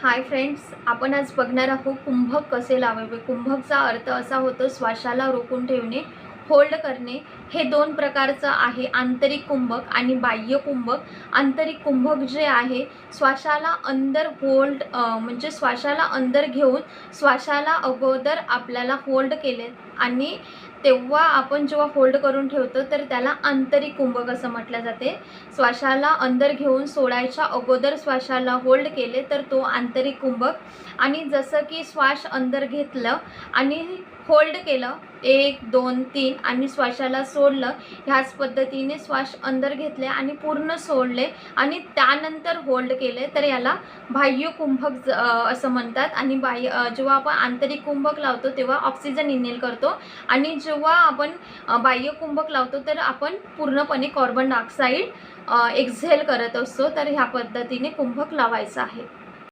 Hi friends, आपण आज बघणार आहोत कुंभक कसे लावावे। कुंभकचा अर्थ असा होतो श्वासाला रोखून ठेवणे, होल्ड करणे। हे दोन प्रकारचं आहे, आंतरिक कुंभक आणि बाह्य कुंभक। आंतरिक कुंभक जे आहे श्वासाला अंदर होल्ड म्हणजे श्वासाला अंदर घेऊन श्वासाला अगोदर आपल्याला होल्ड केले आणि तेव्हा आपण जेव्हा होल्ड करून ठेवतो तर त्याला आंतरिक कुंभक असं म्हटलं जाते। श्वासाला अंदर घेऊन सोडायच्या अगोदर श्वासाला होल्ड केले तर तो आंतरिक कुंभक। आणि जसं की श्वास अंदर घेतलं आणि होल्ड केलं 1 2 3 आणि श्वासाला सोडलं, ह्याच पद्धतीने श्वास अंदर घेतले आणि पूर्ण सोडले आणि त्यानंतर होल्ड केले तर याला बाह्य कुंभक असं म्हणतात। आणि जेव्हा आपण आंतरिक कुंभक लावतो तेव्हा ऑक्सिजन इनहेल करतो आणि जेव्हा आपण बाह्य कुंभक लावतो तर आपण पूर्णपणे कार्बन डायऑक्साईड एक्झेल करत असतो। तर ह्या पद्धतीने कुंभक लावायचं आहे।